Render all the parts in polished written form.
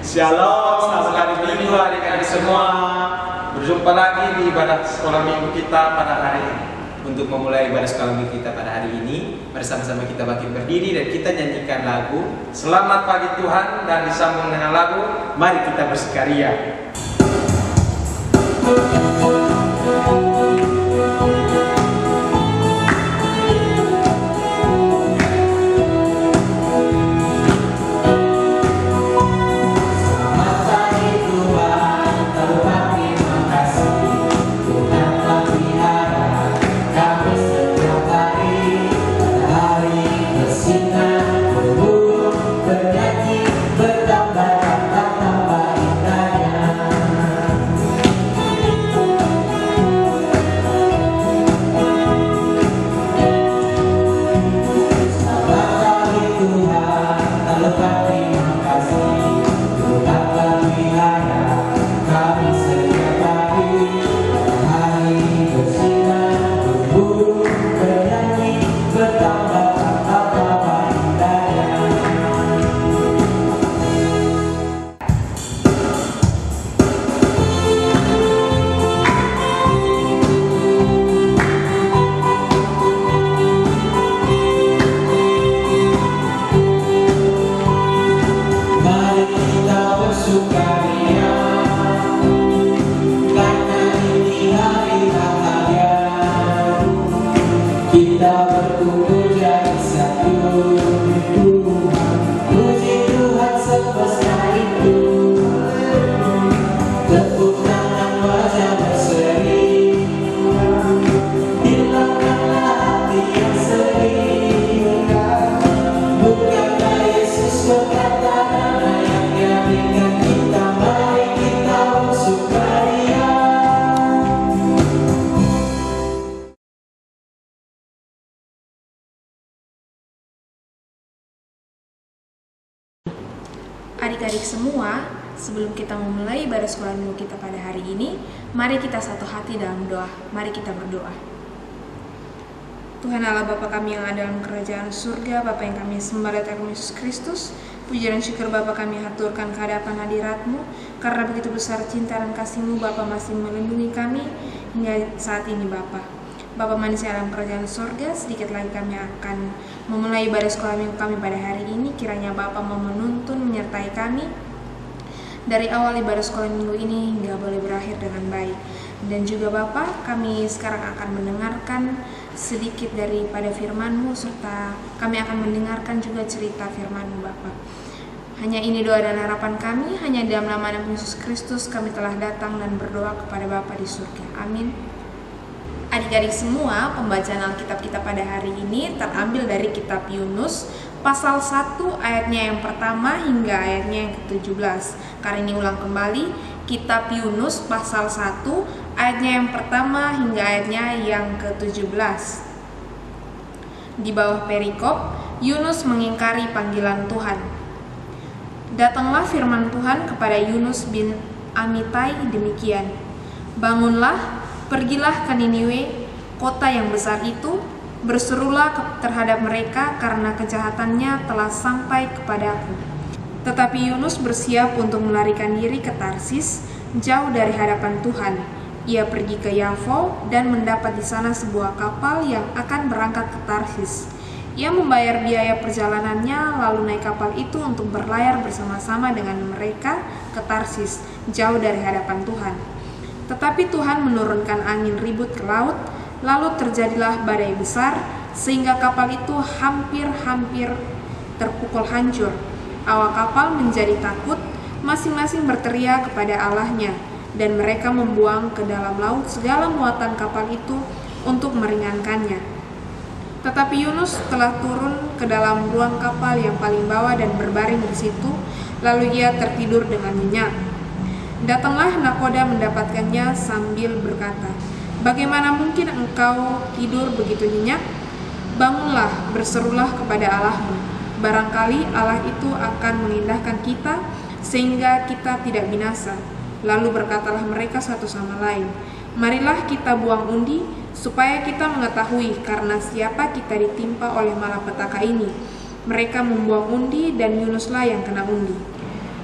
Shalom, selamat hari Minggu adik-adik semua. Berjumpa lagi di ibadah sekolah minggu kita pada hari ini. Untuk memulai ibadah sekolah minggu kita pada hari ini, bersama-sama kita bangkit berdiri dan kita nyanyikan lagu Selamat Pagi Tuhan, dan disambung dengan lagu Mari Kita Bersukaria. Adik-adik semua, sebelum kita memulai ibadah sekolah minggu kita pada hari ini, mari kita satu hati dalam doa. Mari kita berdoa. Tuhan Allah Bapa kami yang ada dalam kerajaan surga, Bapa yang kami sembah dalam Yesus Kristus, puji dan syukur Bapa kami haturkan kehadapan hadirat-Mu, karena begitu besar cinta dan kasih-Mu, Bapa masih melindungi kami hingga saat ini Bapa. Bapa manis dalam kerajaan surga, sedikit lagi kami akan memulai ibadah sekolah minggu kami pada hari ini. Kiranya Bapa mau menuntun menyertai kami dari awal ibadah sekolah minggu ini hingga boleh berakhir dengan baik. Dan juga Bapa, kami sekarang akan mendengarkan sedikit daripada firman-Mu, serta kami akan mendengarkan juga cerita firman-Mu Bapa. Hanya ini doa dan harapan kami, hanya dalam nama Yesus Kristus kami telah datang dan berdoa kepada Bapa di surga. Amin. Adik-adik semua, pembacaan Alkitab kita pada hari ini terambil dari kitab Yunus pasal 1 ayatnya yang pertama hingga ayatnya yang ke-17. Kali ini ulang kembali, kitab Yunus pasal 1 ayatnya yang pertama hingga ayatnya yang ke-17. Di bawah perikop, Yunus mengingkari panggilan Tuhan. Datanglah firman Tuhan kepada Yunus bin Amitai demikian, bangunlah, pergilah ke Niniwe, kota yang besar itu, berserulah terhadap mereka karena kejahatannya telah sampai kepadaku. Tetapi Yunus bersiap untuk melarikan diri ke Tarsis, jauh dari hadapan Tuhan. Ia pergi ke Yafo dan mendapat di sana sebuah kapal yang akan berangkat ke Tarsis. Ia membayar biaya perjalanannya, lalu naik kapal itu untuk berlayar bersama-sama dengan mereka ke Tarsis, jauh dari hadapan Tuhan. Tetapi Tuhan menurunkan angin ribut ke laut, lalu terjadilah badai besar, sehingga kapal itu hampir terpukul hancur. Awak kapal menjadi takut, masing-masing berteriak kepada Allahnya, dan mereka membuang ke dalam laut segala muatan kapal itu untuk meringankannya. Tetapi Yunus telah turun ke dalam ruang kapal yang paling bawah dan berbaring di situ, lalu ia tertidur dengan nyenyak. Datanglah nakoda mendapatkannya sambil berkata, bagaimana mungkin engkau tidur begitu nyenyak? Bangunlah, berserulah kepada Allahmu. Barangkali Allah itu akan mengindahkan kita sehingga kita tidak binasa. Lalu berkatalah mereka satu sama lain, marilah kita buang undi supaya kita mengetahui karena siapa kita ditimpa oleh malapetaka ini. Mereka membuang undi dan Yunuslah yang kena undi.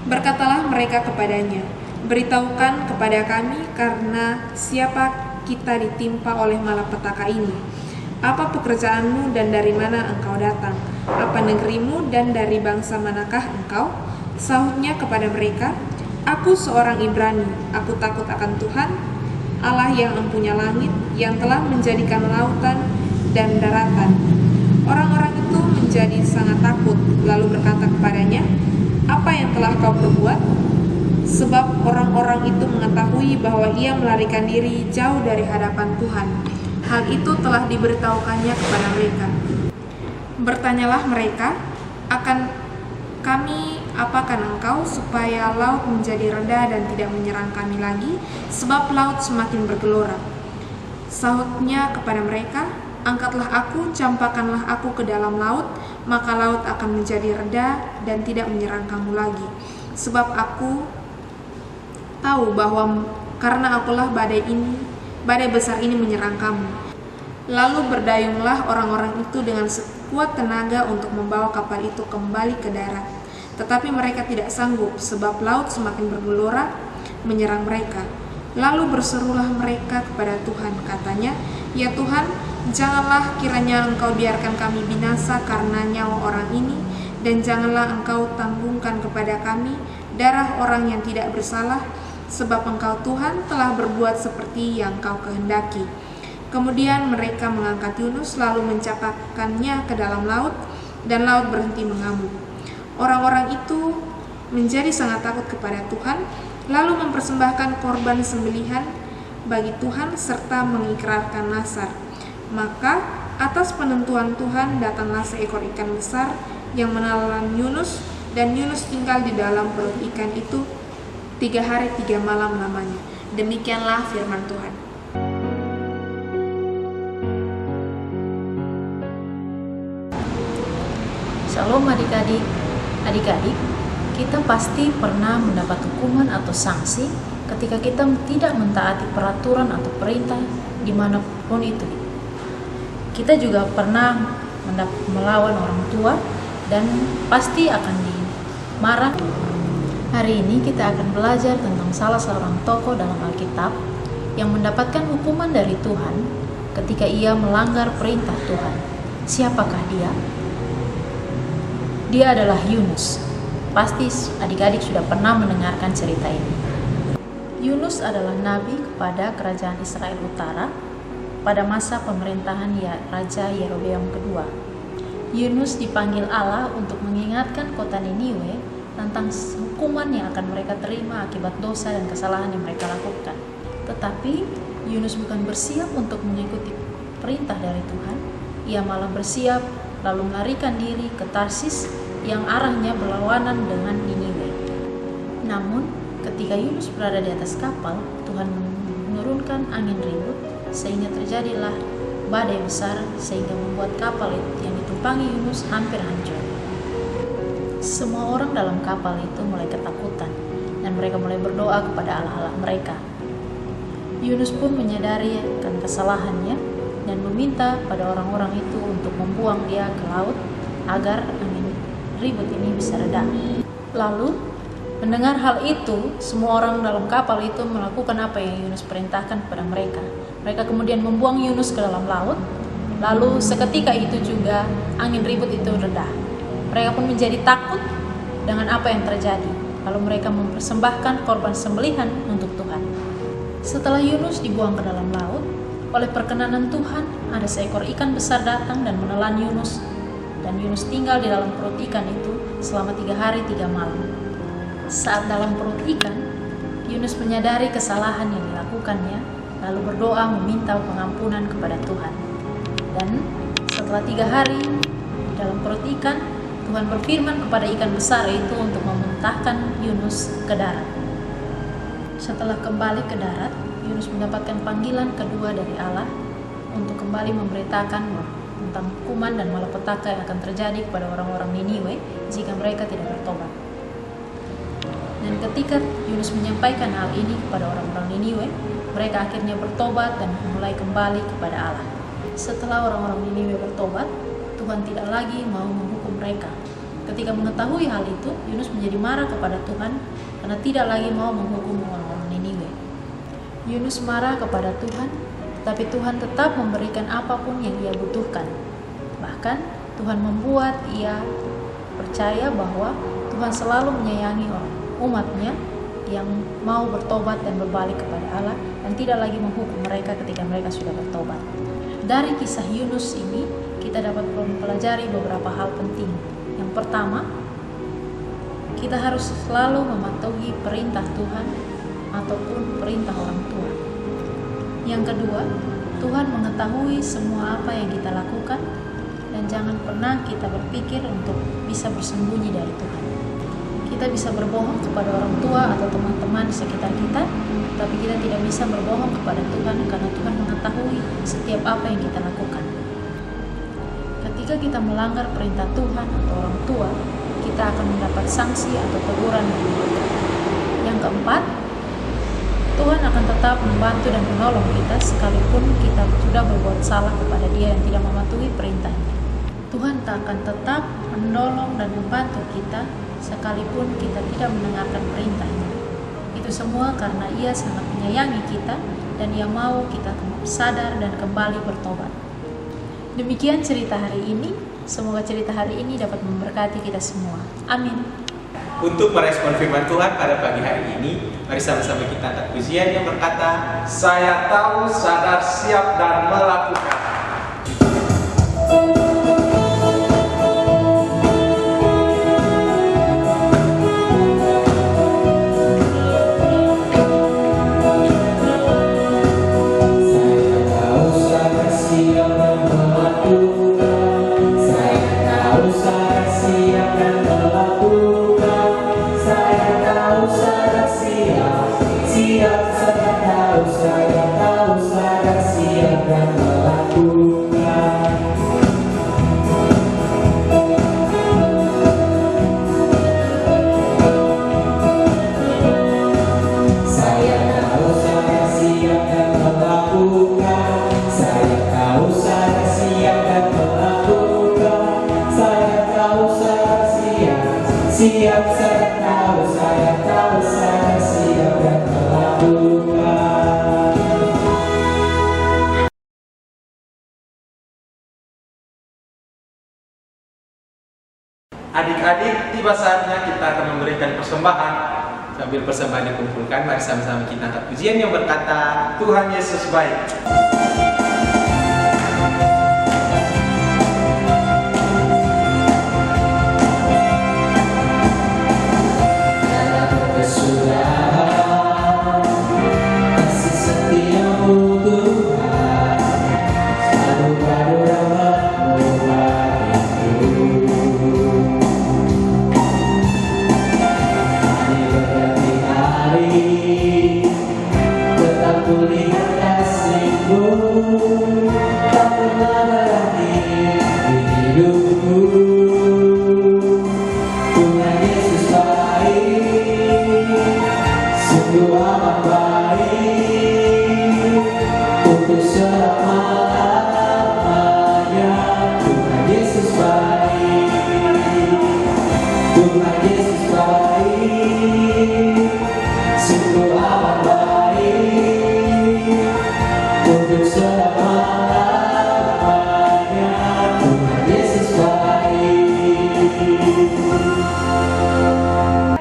Berkatalah mereka kepadanya, "Beritahukan kepada kami karena siapa kita ditimpa oleh malapetaka ini. Apa pekerjaanmu dan dari mana engkau datang? Apa negerimu dan dari bangsa manakah engkau?" Sahutnya kepada mereka, "Aku seorang Ibrani, aku takut akan Tuhan, Allah yang empunya langit, yang telah menjadikan lautan dan daratan." Orang-orang itu menjadi sangat takut, lalu berkata kepadanya, "Apa yang telah kau perbuat?" Sebab orang-orang itu mengetahui bahwa ia melarikan diri jauh dari hadapan Tuhan. Hal itu telah diberitahukannya kepada mereka. Bertanyalah mereka, "Akan kami apakan engkau supaya laut menjadi reda dan tidak menyerang kami lagi, sebab laut semakin bergelora?" Sahutnya kepada mereka, "Angkatlah aku, campakkanlah aku ke dalam laut, maka laut akan menjadi reda dan tidak menyerang kamu lagi. Sebab aku tahu bahwa karena akulah badai besar ini menyerang kamu." Lalu berdayunglah orang-orang itu dengan sekuat tenaga untuk membawa kapal itu kembali ke darat. Tetapi mereka tidak sanggup, sebab laut semakin bergelora menyerang mereka. Lalu berserulah mereka kepada Tuhan, katanya, "Ya Tuhan, janganlah kiranya engkau biarkan kami binasa karena nyawa orang ini, dan janganlah engkau tanggungkan kepada kami darah orang yang tidak bersalah, sebab engkau Tuhan telah berbuat seperti yang kau kehendaki." Kemudian mereka mengangkat Yunus lalu mencampakkannya ke dalam laut, dan laut berhenti mengamuk. Orang-orang itu menjadi sangat takut kepada Tuhan, lalu mempersembahkan korban sembelihan bagi Tuhan serta mengikrarkan nazar. Maka atas penentuan Tuhan datanglah seekor ikan besar yang menelan Yunus, dan Yunus tinggal di dalam perut ikan itu 3 hari 3 malam lamanya. Demikianlah firman Tuhan. Shalom adik-adik, kita pasti pernah mendapat hukuman atau sanksi ketika kita tidak mentaati peraturan atau perintah dimanapun itu. Kita juga pernah melawan orang tua dan pasti akan dimarah. Hari ini kita akan belajar tentang salah seorang tokoh dalam Alkitab yang mendapatkan hukuman dari Tuhan ketika ia melanggar perintah Tuhan. Siapakah dia? Dia adalah Yunus. Pasti adik-adik sudah pernah mendengarkan cerita ini. Yunus adalah nabi kepada kerajaan Israel Utara pada masa pemerintahan Raja Yerobeam kedua. Yunus dipanggil Allah untuk mengingatkan kota Niniwe tentang hukuman yang akan mereka terima akibat dosa dan kesalahan yang mereka lakukan. Tetapi Yunus bukan bersiap untuk mengikuti perintah dari Tuhan. Ia malah bersiap lalu melarikan diri ke Tarsis yang arahnya berlawanan dengan Niniwe. Namun, ketika Yunus berada di atas kapal, Tuhan menurunkan angin ribut sehingga terjadilah badai besar sehingga membuat kapal yang ditumpangi Yunus hampir hancur. Semua orang dalam kapal itu mulai ketakutan dan mereka mulai berdoa kepada Allah-Allah mereka. Yunus pun menyadari akan kesalahannya dan meminta pada orang-orang itu untuk membuang dia ke laut agar angin ribut ini bisa reda. Lalu mendengar hal itu, semua orang dalam kapal itu melakukan apa yang Yunus perintahkan kepada mereka. Mereka kemudian membuang Yunus ke dalam laut. Lalu seketika itu juga angin ribut itu reda. Mereka pun menjadi takut dengan apa yang terjadi. Lalu mereka mempersembahkan korban sembelihan untuk Tuhan. Setelah Yunus dibuang ke dalam laut, oleh perkenanan Tuhan ada seekor ikan besar datang dan menelan Yunus. Dan Yunus tinggal di dalam perut ikan itu selama 3 hari 3 malam. Saat dalam perut ikan, Yunus menyadari kesalahan yang dilakukannya, lalu berdoa meminta pengampunan kepada Tuhan. Dan setelah 3 hari dalam perut ikan, Tuhan berfirman kepada ikan besar itu untuk memuntahkan Yunus ke darat. Setelah kembali ke darat, Yunus mendapatkan panggilan kedua dari Allah untuk kembali memberitakan tentang hukuman dan malapetaka yang akan terjadi kepada orang-orang Niniwe jika mereka tidak bertobat. Dan ketika Yunus menyampaikan hal ini kepada orang-orang Niniwe, mereka akhirnya bertobat dan mulai kembali kepada Allah. Setelah orang-orang Niniwe bertobat, Tuhan tidak lagi mau menghukum mereka. Ketika mengetahui hal itu, Yunus menjadi marah kepada Tuhan karena tidak lagi mau menghukum orang-orang Niniwe. Yunus marah kepada Tuhan, tapi Tuhan tetap memberikan apapun yang ia butuhkan. Bahkan Tuhan membuat ia percaya bahwa Tuhan selalu menyayangi umatnya yang mau bertobat dan berbalik kepada Allah dan tidak lagi menghukum mereka ketika mereka sudah bertobat. Dari kisah Yunus ini, kita dapat mempelajari beberapa hal penting. Yang pertama, kita harus selalu mematuhi perintah Tuhan ataupun perintah orang tua. Yang kedua, Tuhan mengetahui semua apa yang kita lakukan dan jangan pernah kita berpikir untuk bisa bersembunyi dari Tuhan. Kita bisa berbohong kepada orang tua atau teman-teman di sekitar kita, tapi kita tidak bisa berbohong kepada Tuhan karena Tuhan mengetahui setiap apa yang kita lakukan. Ketika kita melanggar perintah Tuhan atau orang tua, kita akan mendapat sanksi atau teguran dari mereka. Yang keempat, Tuhan akan tetap membantu dan menolong kita sekalipun kita sudah berbuat salah kepada Dia dan tidak mematuhi perintahnya. Tuhan akan tetap menolong dan membantu kita sekalipun kita tidak mendengarkan perintahnya. Itu semua karena Ia sangat menyayangi kita dan Ia mau kita sadar dan kembali bertobat. Demikian cerita hari ini. Semoga cerita hari ini dapat memberkati kita semua. Amin. Untuk merespon firman Tuhan pada pagi hari ini, mari sama-sama kita angkat pujian yang berkata, "Saya tahu, sadar, siap, dan melakukan." Siap, saya tahu, saya siap dan melakukan. Adik-adik, tiba saatnya kita akan memberikan persembahan. Sambil persembahan dikumpulkan, mari sama-sama kita angkat pujian yang berkata, "Tuhan Yesus baik."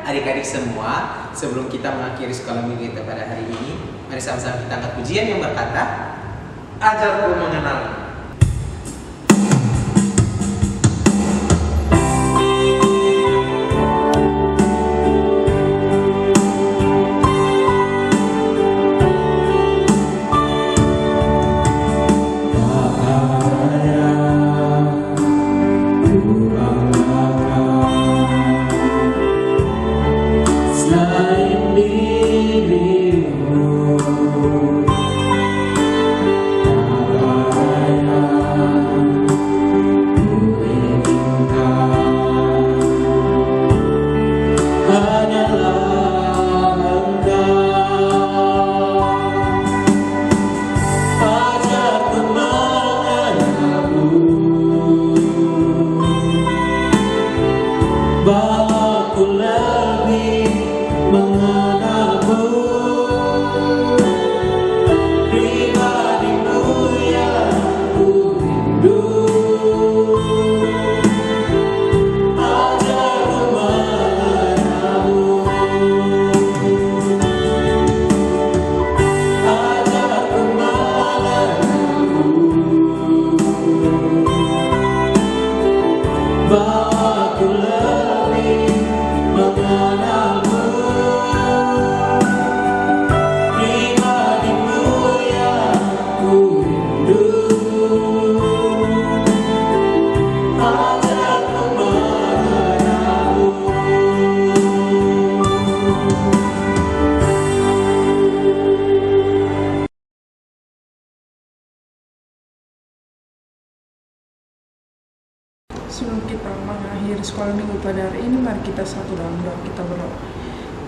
Adik-adik semua, sebelum kita mengakhiri sekolah minggu kita pada hari ini, mari sama-sama kita angkat pujian yang berkata, "Ajarku mengenal." Dirimu, mengenalmu, pribadimu yang ku rindu. Ajarku mengenalmu, ajarku mengenalmu, bawa ku lebih mengenalmu, pribadimu yang ku rindu. Ajarku mengenalmu. Sebelum kita mengakhiri sekolah minggu pada hari ini, mari kita satu dalam doa. Kita berdoa.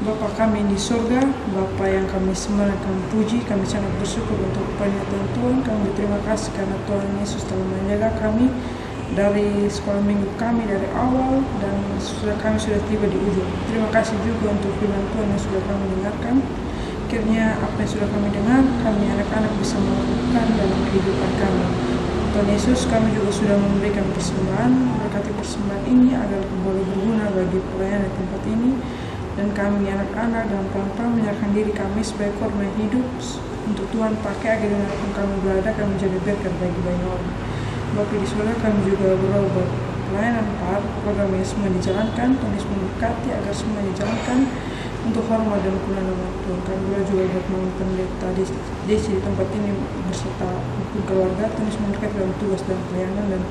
Bapa kami yang di surga, Bapa yang kami sembah dan kami puji, kami sangat bersyukur untuk penyertaan Tuhan. Kami berterima kasih karena Tuhan Yesus telah menjaga kami dari sekolah minggu kami dari awal, dan kami sudah tiba di ujung. Terima kasih juga untuk firman Tuhan yang sudah kami dengarkan. Akhirnya apa yang sudah kami dengar, kami anak-anak bisa melakukan dalam kehidupan kami. Tuhan Yesus, kami juga sudah memberikan persembahan. Berkati persembahan ini agar boleh berguna bagi pelayanan di tempat ini, dan kami anak-anak dan pelan-pelan menyerahkan diri kami sebagai korban hidup untuk Tuhan pakai agar dimanapun kami berada, kami menjadi berkat bagi banyak orang. Bapa di surga, kami juga berdoa buat pelayanan program yang semua dijalankan. Tuhan Yesus memberkati agar semua dijalankan untuk hormat dan kemuliaan nama Tuhan. Kami juga buat Mama Pendeta Desi di tempat ini beserta keluarga. Tuhan Yesus memberkati dalam tugas dan pelayanan, dan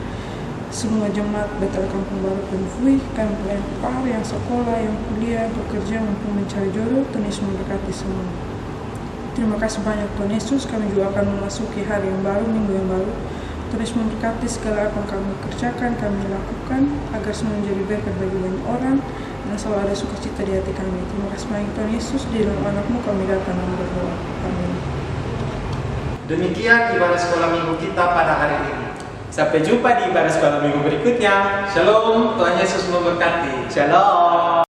semua jemaat Bethel Kampung Baru Penfui, kami pelayan par yang sekolah, yang kuliah, bekerja maupun mencari jodoh. Tuhan Yesus memberkati semua. Terima kasih banyak Tuhan Yesus. Kami juga akan memasuki hari yang baru, minggu yang baru. Tuhan Yesus memberkati segala apa yang kami kerjakan, kami lakukan, agar semua menjadi berkat bagi banyak orang, dan selalu ada sukacita di hati kami. Terima kasih banyak Tuhan Yesus. Di dalam anak-Mu kami datang dan berdoa. Amin. Demikian ibadah sekolah minggu kita pada hari ini. Sampai jumpa di ibadah sekolah minggu berikutnya. Shalom, Tuhan Yesus memberkati. Shalom.